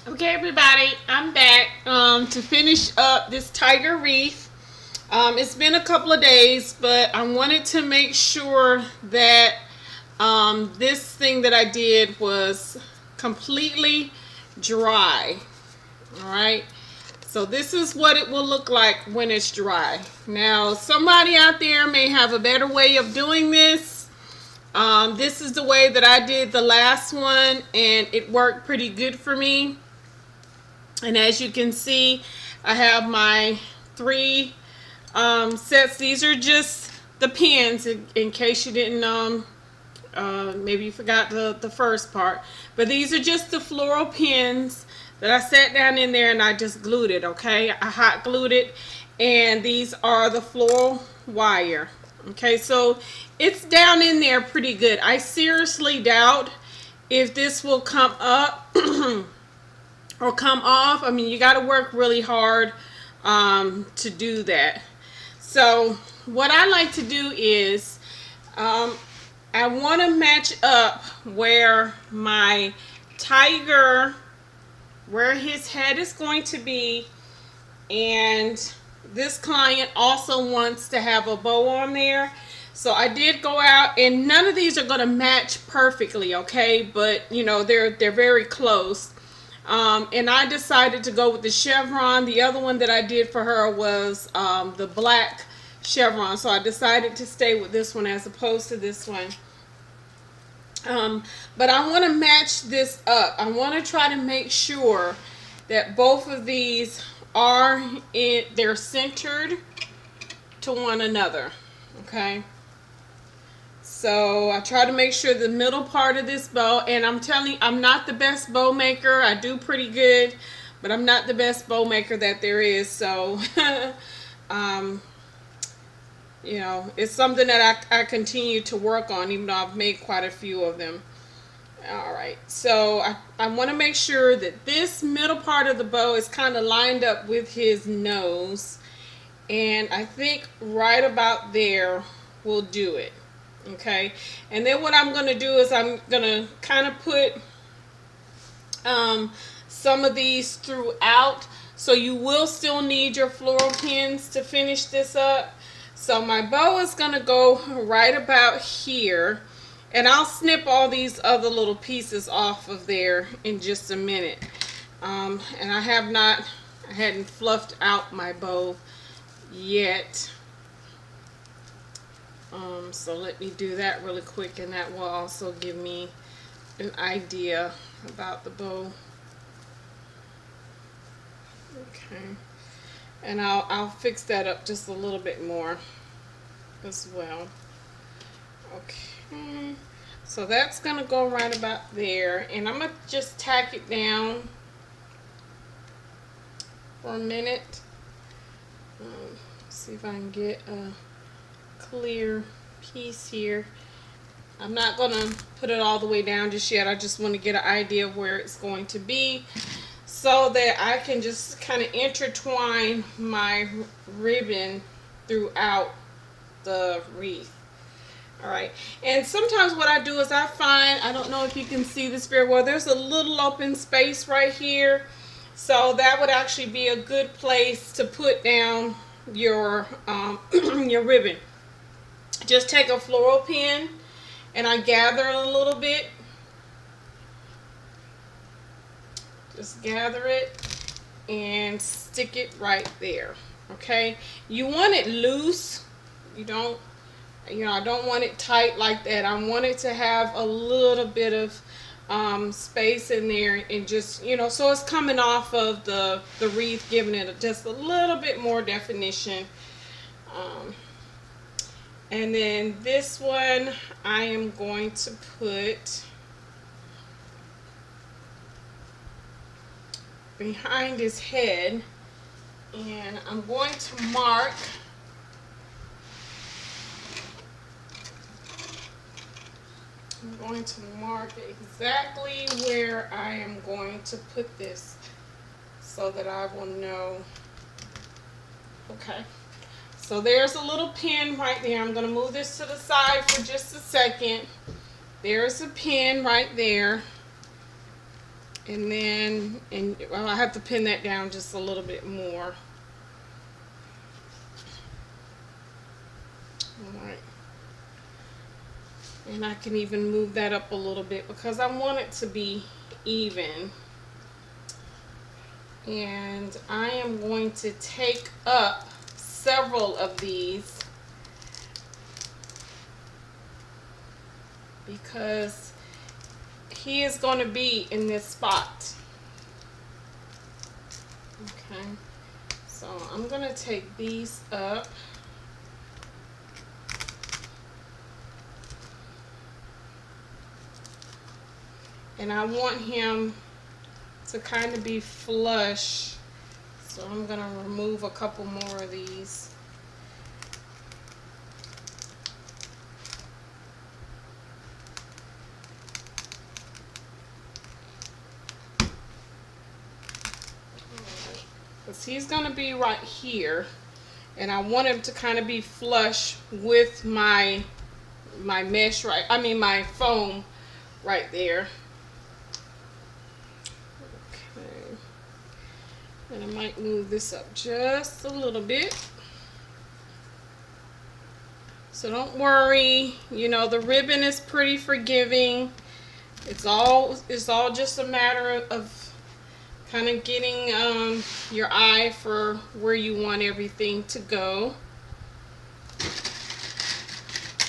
Okay, everybody, I'm back to finish up this tiger wreath. It's been a couple of days, but I wanted to make sure that this thing that I did was completely dry. All right. So this is what it will look like when it's dry. Now, somebody out there may have a better way of doing this. This is the way that I did the last one, and it worked pretty good for me. And as you can see, I have my three sets. These are just the pins in case you didn't maybe you forgot the first part, but these are just the floral pins that I sat down in there and I just glued it. Okay, I hot glued it, and these are the floral wire. Okay, so it's down in there pretty good. I seriously doubt if this will come up or come off. I mean, you got to work really hard to do that. So what I like to do is I want to match up where my tiger, where his head is going to be, and this client also wants to have a bow on there. So I did go out, and none of these are going to match perfectly, okay? But you know, they're very close. And I decided to go with the chevron. The other one that I did for her was the black chevron. So I decided to stay with this one as opposed to this one. But I want to match this up. I want to try to make sure that both of these are they're centered to one another. Okay. So I try to make sure the middle part of this bow, and I'm telling you, I'm not the best bow maker. I do pretty good, but I'm not the best bow maker that there is. So, you know, it's something that I continue to work on, even though I've made quite a few of them. All right, so I want to make sure that this middle part of the bow is kind of lined up with his nose, and I think right about there will do it. Okay, and then what I'm going to do is I'm going to kind of put some of these throughout, so you will still need your floral pins to finish this up. So my bow is going to go right about here, and I'll snip all these other little pieces off of there in just a minute. And I hadn't fluffed out my bow yet. So let me do that really quick, and that will also give me an idea about the bow. Okay, and I'll fix that up just a little bit more as well. Okay, so that's gonna go right about there, and I'm gonna just tack it down for a minute. See if I can get a clear piece here. I'm not gonna put it all the way down just yet. I just want to get an idea of where it's going to be, so that I can just kind of intertwine my ribbon throughout the wreath. Alright, and sometimes what I do is I find, I don't know if you can see this very well, there's a little open space right here, so that would actually be a good place to put down your your ribbon. Just take a floral pin and I gather a little bit. Just gather it and stick it right there. Okay, you want it loose. You don't, you know, I don't want it tight like that. I want it to have a little bit of space in there, and just, you know, so it's coming off of the wreath, giving it just a little bit more definition. And then this one I am going to put behind his head, and I'm going to mark exactly where I am going to put this, so that I will know. Okay, so there's a little pin right there. I'm going to move this to the side for just a second. There's a pin right there. And then, well, I have to pin that down just a little bit more. Alright. And I can even move that up a little bit because I want it to be even. And I am going to take up several of these because he is going to be in this spot. Okay, so I'm going to take these up. And I want him to kind of be flush, so I'm going to remove a couple more of these. Because he's going to be right here, and I want him to kind of be flush with my mesh, right, I mean my foam right there. Okay, and I might move this up just a little bit. So don't worry, you know, the ribbon is pretty forgiving. It's all just a matter of kind of getting your eye for where you want everything to go.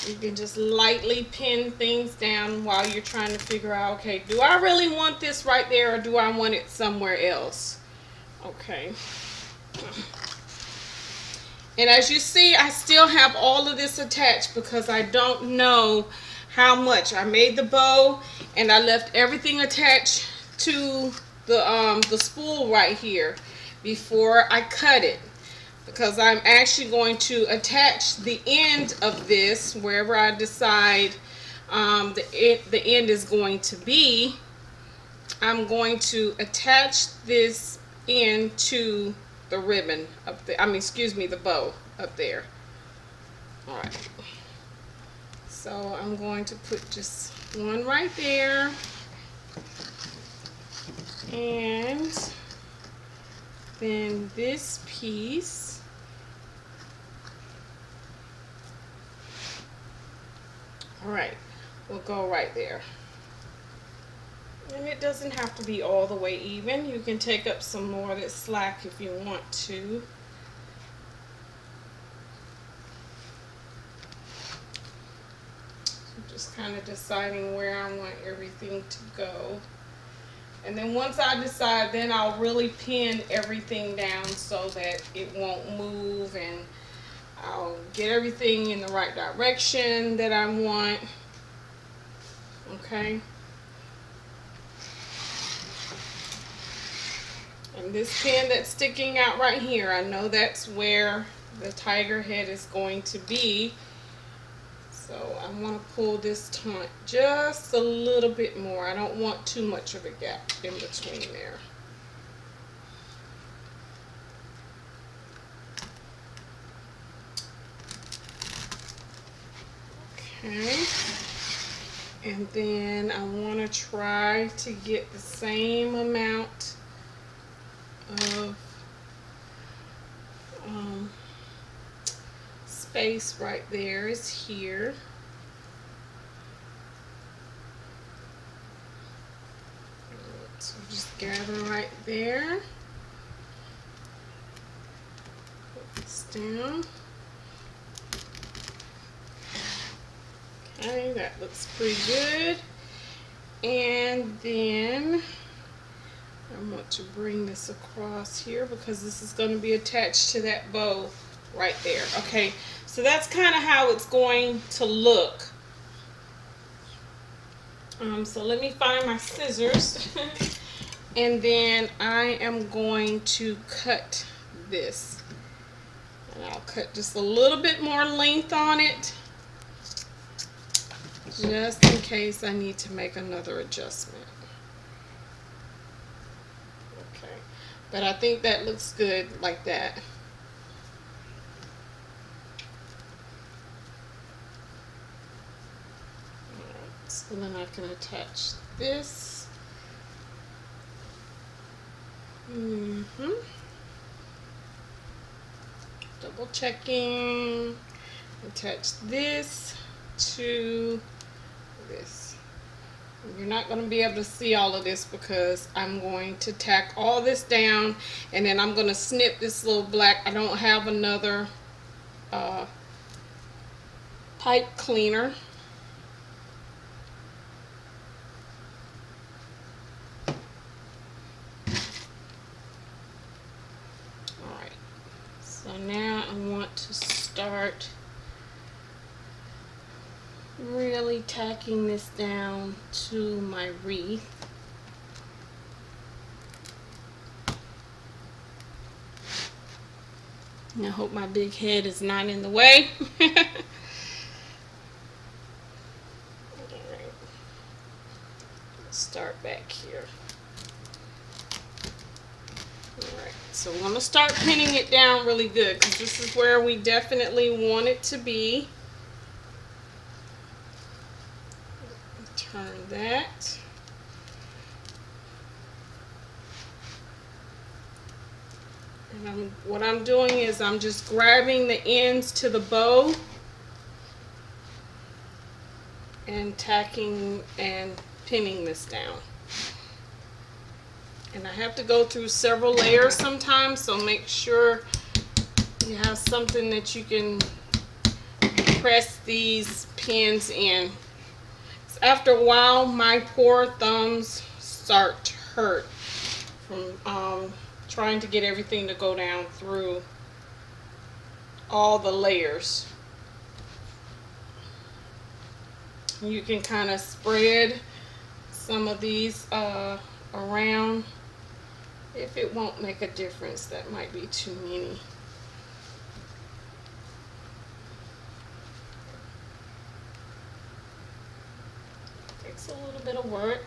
You can just lightly pin things down while you're trying to figure out, okay, do I really want this right there or do I want it somewhere else? Okay. And as you see, I still have all of this attached because I don't know how much. I made the bow and I left everything attached to the spool right here before I cut it, because I'm actually going to attach the end of this wherever I decide the end is going to be. I'm going to attach this end to the ribbon up there. I mean, excuse me, the bow up there. All right. So I'm going to put just one right there. And then this piece, all right, will go right there. And it doesn't have to be all the way even. You can take up some more of this slack if you want to. So just kind of deciding where I want everything to go. And then once I decide, then I'll really pin everything down so that it won't move, and I'll get everything in the right direction that I want. Okay. And this pin that's sticking out right here, I know that's where the tiger head is going to be. So I want to pull this taunt just a little bit more. I don't want too much of a gap in between there. Okay. And then I want to try to get the same amount of space right there is here. So just gather right there. Put this down. Okay, that looks pretty good. And then I want to bring this across here because this is going to be attached to that bow right there. Okay, so that's kind of how it's going to look. So let me find my scissors and then I am going to cut this. And I'll cut just a little bit more length on it, just in case I need to make another adjustment. Okay, but I think that looks good like that. Alright, so then I can attach this Double checking. Attach this to this. You're not going to be able to see all of this because I'm going to tack all this down, and then I'm going to snip this little black. I don't have another pipe cleaner. Alright, so now I want to start really tacking this down to my wreath. I hope my big head is not in the way. Alright. Let's start back here. Alright, so we're going to start pinning it down really good because this is where we definitely want it to be. Turn that. And what I'm doing is I'm just grabbing the ends to the bow and tacking and pinning this down. And I have to go through several layers sometimes, so make sure you have something that you can press these pins in. After a while, my poor thumbs start to hurt from trying to get everything to go down through all the layers. You can kind of spread some of these around. If it won't make a difference, that might be too many. Takes a little bit of work.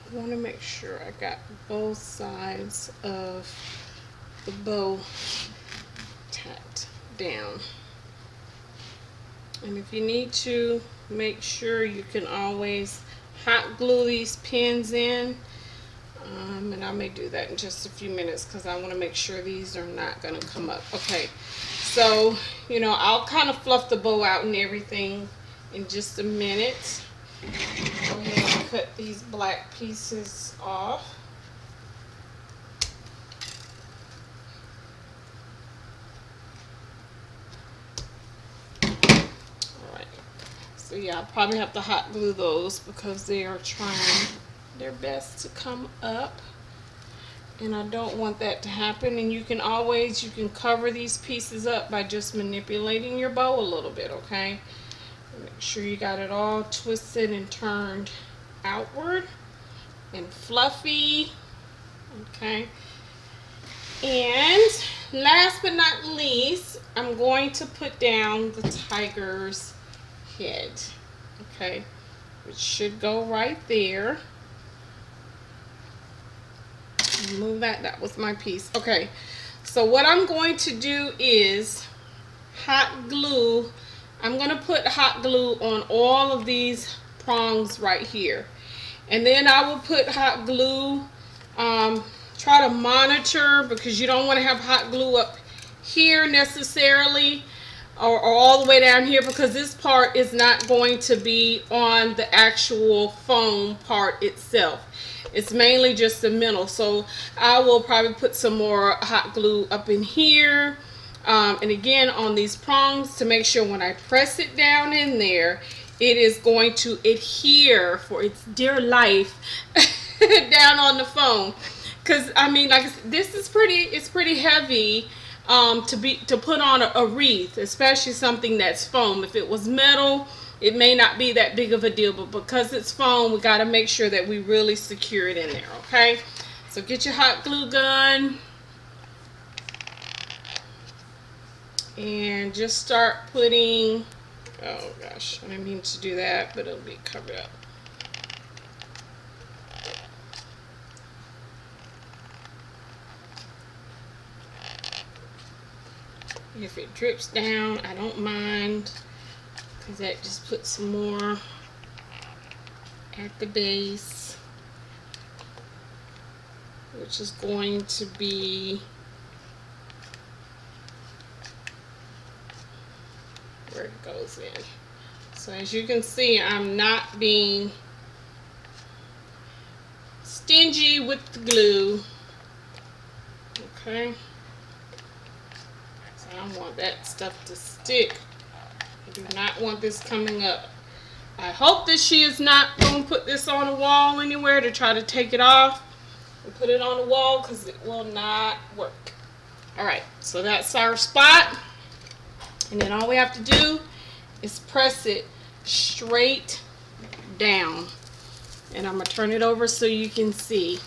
I want to make sure I got both sides of the bow tacked down. And if you need to, make sure you can always hot glue these pins in. And I may do that in just a few minutes because I want to make sure these are not going to come up. Okay, so, you know, I'll kind of fluff the bow out and everything in just a minute. Go ahead and cut these black pieces off. Alright, so yeah, I'll probably have to hot glue those because they are trying their best to come up. And I don't want that to happen. And you can cover these pieces up by just manipulating your bow a little bit, okay? Make sure you got it all twisted and turned outward and fluffy, okay? And last but not least, I'm going to put down the tiger's head, okay? Which should go right there. Move that. That was my piece. Okay, so what I'm going to do is hot glue. I'm going to put hot glue on all of these prongs right here. And then I will put hot glue, try to monitor, because you don't want to have hot glue up here necessarily, or all the way down here, because this part is not going to be on the actual foam part itself. It's mainly just the middle. So I will probably put some more hot glue up in here. And again on these prongs to make sure when I press it down in there, it is going to adhere for its dear life down on the foam. Because I mean, like, this is pretty, it's pretty heavy. to put on a wreath, especially something that's foam. If it was metal, it may not be that big of a deal, but because it's foam, we got to make sure that we really secure it in there. Okay, so get your hot glue gun and just start putting, oh gosh, I didn't mean to do that, but it'll be covered up. If it drips down, I don't mind, because that just puts some more at the base, which is going to be where it goes in. So as you can see, I'm not being stingy with the glue. Okay, so I want that stuff to stick. I do not want this coming up. I hope that she is not going to put this on a wall anywhere to try to take it off and put it on the wall, because it will not work. Alright, so that's our spot. And then all we have to do is press it straight down. And I'm going to turn it over so you can see.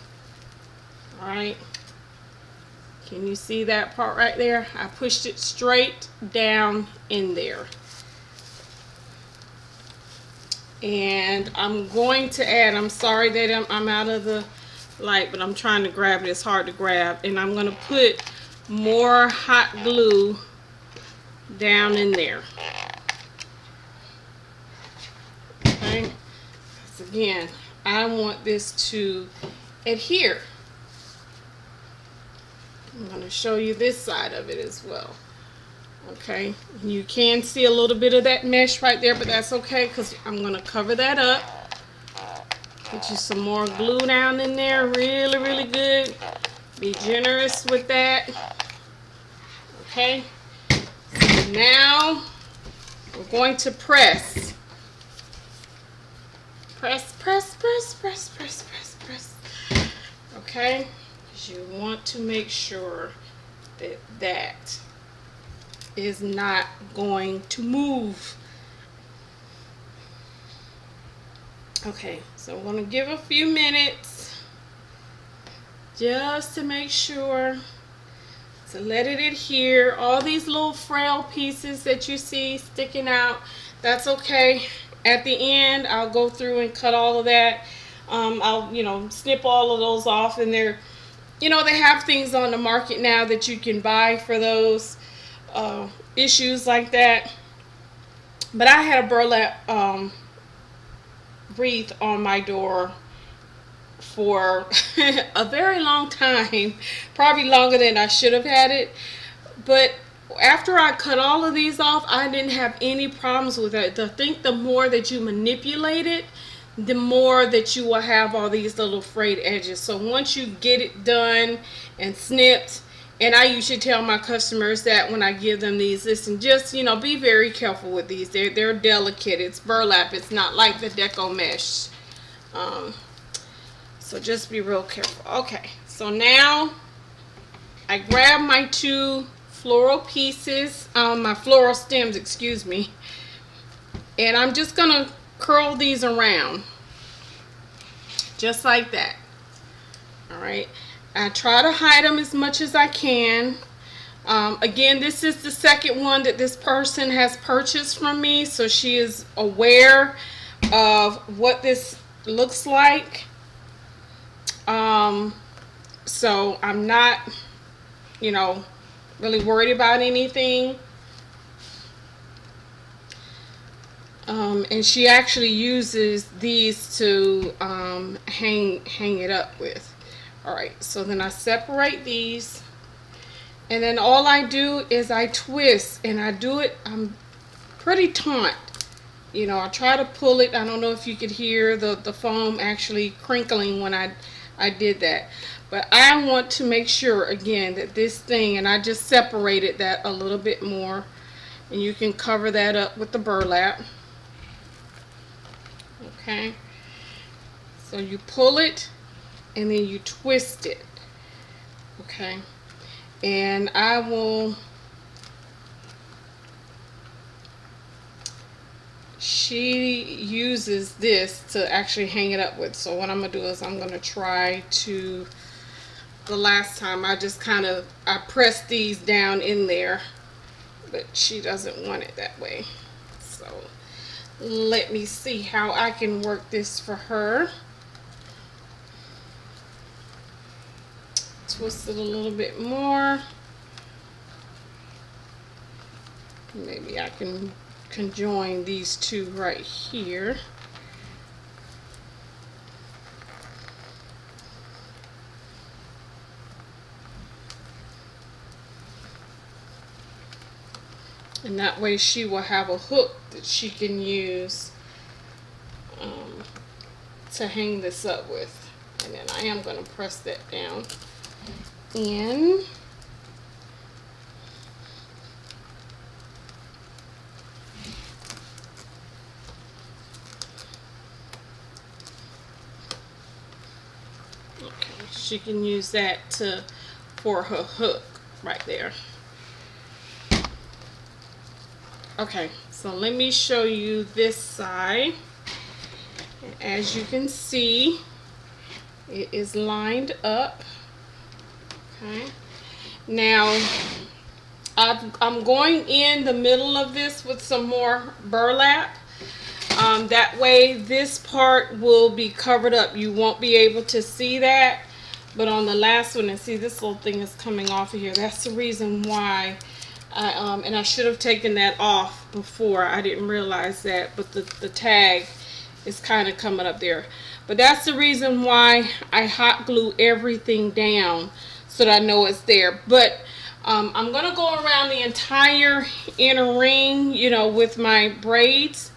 Alright. Can you see that part right there? I pushed it straight down in there. And I'm going to add, I'm sorry that I'm out of the light, but I'm trying to grab it. It's hard to grab. And I'm going to put more hot glue down in there. Okay. So again, I want this to adhere. I'm going to show you this side of it as well. Okay, you can see a little bit of that mesh right there, but that's okay, because I'm going to cover that up. Get you some more glue down in there, really, really good. Be generous with that. Okay, so now we're going to press. Press, press, press, press, press, press, press. Okay, because you want to make sure that that is not going to move. Okay, so I'm going to give a few minutes just to make sure, to let it adhere. All these little frail pieces that you see sticking out, that's okay. At the end, I'll go through and cut all of that. I'll, snip all of those off, and they're, they have things on the market now that you can buy for those issues like that. But I had a burlap wreath on my door for a very long time, probably longer than I should have had it. But after I cut all of these off, I didn't have any problems with it. I think the more that you manipulate it, the more that you will have all these little frayed edges. So once you get it done and snipped, and I usually tell my customers that when I give them these, listen, just, be very careful with these. They're delicate. It's burlap. It's not like the Deco mesh. So just be real careful. Okay, so now I grab my two floral pieces, my floral stems, excuse me, and I'm just going to curl these around just like that. All right. I try to hide them as much as I can. Again, this is the second one that this person has purchased from me, so she is aware of what this looks like. So I'm not, really worried about anything. And she actually uses these to hang it up with. Alright, so then I separate these, and then all I do is I twist, and I do it, I'm pretty taut. I try to pull it. I don't know if you could hear the foam actually crinkling when I did that. But I want to make sure, again, that this thing, and I just separated that a little bit more, and you can cover that up with the burlap. Okay, so you pull it and then you twist it. Okay, and I will, she uses this to actually hang it up with. So what I'm gonna do is I'm gonna try to, the last time I just kind of, I pressed these down in there, but she doesn't want it that way. So let me see how I can work this for her. Twist it a little bit more. Maybe I can conjoin these two right here. And that way she will have a hook that she can use to hang this up with. And then I am going to press that down in. Okay, she can use that for her hook right there. Okay, so let me show you this side. As you can see, it is lined up. Okay, now I'm going in the middle of this with some more burlap. That way this part will be covered up. You won't be able to see that. But on the last one, and see this little thing is coming off of here. That's the reason why and I should have taken that off before. I didn't realize that, but the tag is kind of coming up there. But that's the reason why I hot glue everything down so that I know it's there. But I'm going to go around the entire inner ring, you know, with my braids.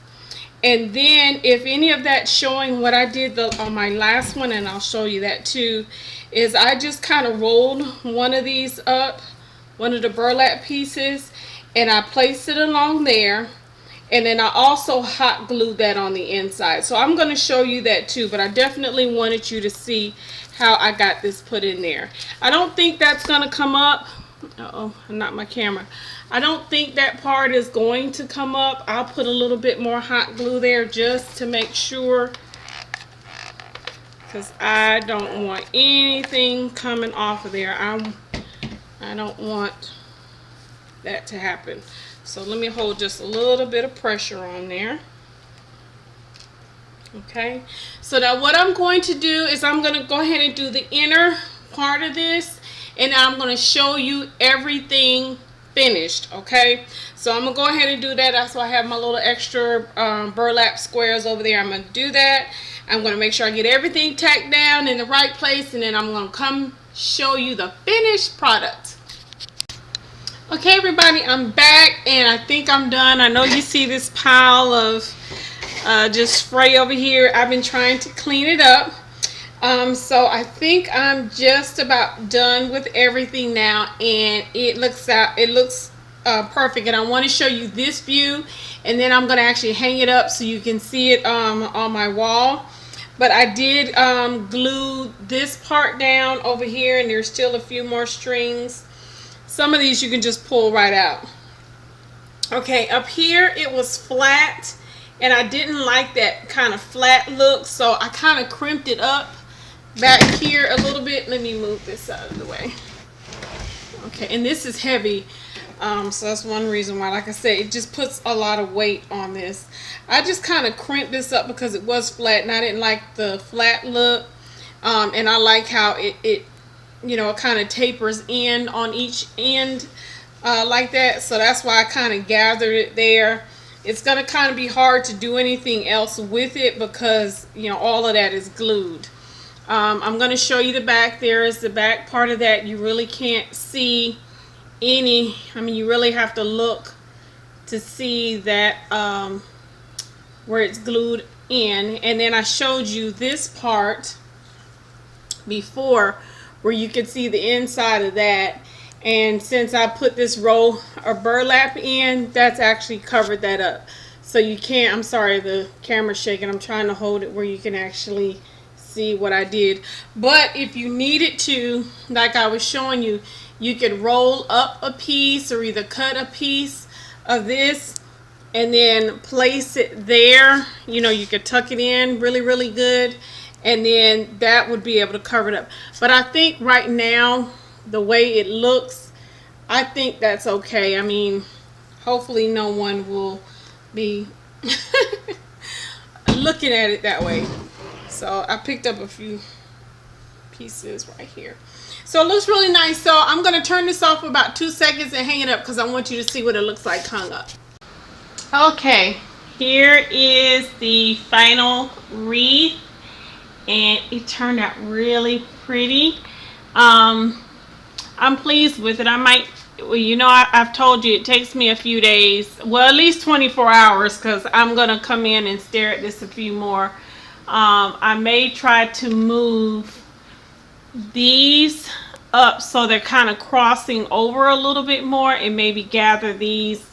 And then if any of that showing, what I did on my last one, and I'll show you that too, is I just kind of rolled one of these up, one of the burlap pieces, and I placed it along there, and then I also hot glued that on the inside. So I'm going to show you that too, but I definitely wanted you to see how I got this put in there. I don't think that's going to come up. Uh-oh, not my camera. I don't think that part is going to come up. I'll put a little bit more hot glue there just to make sure, because I don't want anything coming off of there. I don't want that to happen. So let me hold just a little bit of pressure on there. Okay, so now what I'm going to do is I'm going to go ahead and do the inner part of this, and I'm going to show you everything finished. Okay, so I'm going to go ahead and do that. That's why I have my little extra burlap squares over there. I'm going to do that. I'm going to make sure I get everything tacked down in the right place, and then I'm going to come show you the finished product. Okay, everybody, I'm back, and I think I'm done. I know you see this pile of just spray over here. I've been trying to clean it up. So I think I'm just about done with everything now, and it looks perfect. And I want to show you this view, and then I'm going to actually hang it up so you can see it on my wall. But I did glue this part down over here, and there's still a few more strings. Some of these you can just pull right out. Okay, up here it was flat, and I didn't like that kind of flat look, so I kind of crimped it up back here a little bit. Let me move this out of the way. Okay, and this is heavy, so that's one reason why, like I said, it just puts a lot of weight on this. I just kind of crimped this up because it was flat, and I didn't like the flat look, and I like how it you know, it kind of tapers in on each end like that. So that's why I kind of gathered it there. It's going to kind of be hard to do anything else with it because, you know, all of that is glued. I'm going to show you the back. There is the back part of that. You really can't see any, I mean, you really have to look to see that where it's glued in. And then I showed you this part before, where you can see the inside of that, and since I put this roll of burlap in, that's actually covered that up. So you can't, I'm sorry, the camera's shaking, I'm trying to hold it where you can actually see what I did. But if you needed to, like I was showing you, you could roll up a piece or either cut a piece of this and then place it there. You know, you could tuck it in really, really good, and then that would be able to cover it up. But I think right now, the way it looks, I think that's okay. I mean, hopefully no one will be looking at it that way. So I picked up a few pieces right here. So it looks really nice. So I'm going to turn this off for about 2 seconds and hang it up because I want you to see what it looks like hung up. Okay, here is the final wreath, and it turned out really pretty. I'm pleased with it. I might, well, you know, I've told you it takes me a few days, well, at least 24 hours, because I'm going to come in and stare at this a few more. I may try to move these up so they're kind of crossing over a little bit more, and maybe gather this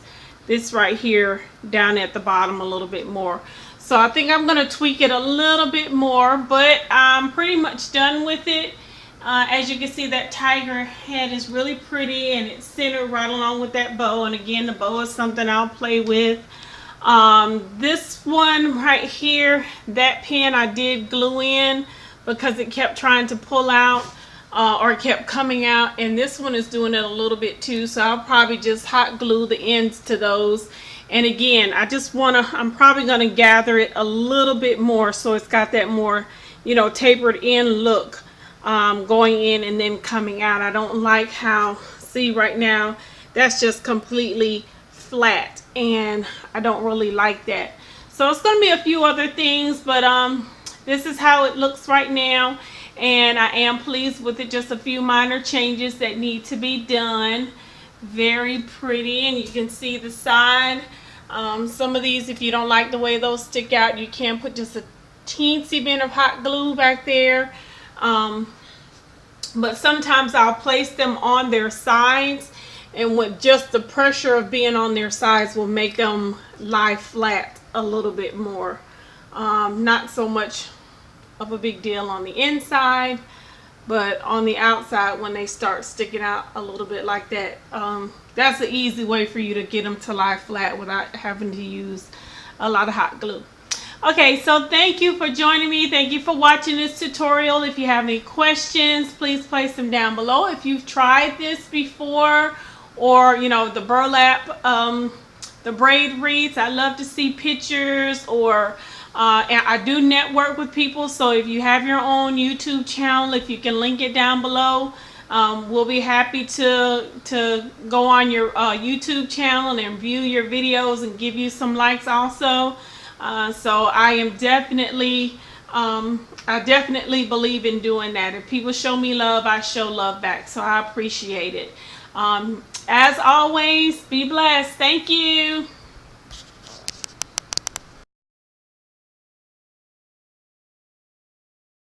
right here down at the bottom a little bit more. So I think I'm going to tweak it a little bit more, but I'm pretty much done with it. As you can see, that tiger head is really pretty, and it's centered right along with that bow. And again, the bow is something I'll play with. This one right here, that pin I did glue in because it kept trying to pull out, or it kept coming out, and this one is doing it a little bit too, so I'll probably just hot glue the ends to those. And again, I'm probably going to gather it a little bit more so it's got that more, you know, tapered in look, going in and then coming out. I don't like how, see right now, that's just completely flat, and I don't really like that. So it's going to be a few other things, but this is how it looks right now, and I am pleased with it. Just a few minor changes that need to be done. Very pretty, and you can see the side. Some of these, if you don't like the way those stick out, you can put just a teensy bit of hot glue back there. But sometimes I'll place them on their sides, and with just the pressure of being on their sides will make them lie flat a little bit more. Not so much of a big deal on the inside, but on the outside, when they start sticking out a little bit like that, that's an easy way for you to get them to lie flat without having to use a lot of hot glue. Okay, so thank you for joining me. Thank you for watching this tutorial. If you have any questions, please place them down below. If you've tried this before, or you know, the burlap, the braid wreaths, I love to see pictures. Or and I do network with people, so if you have your own YouTube channel, if you can link it down below, we'll be happy to go on your YouTube channel and view your videos and give you some likes also. So I am definitely, I definitely believe in doing that. If people show me love, I show love back. So I appreciate it. As always, be blessed. Thank you.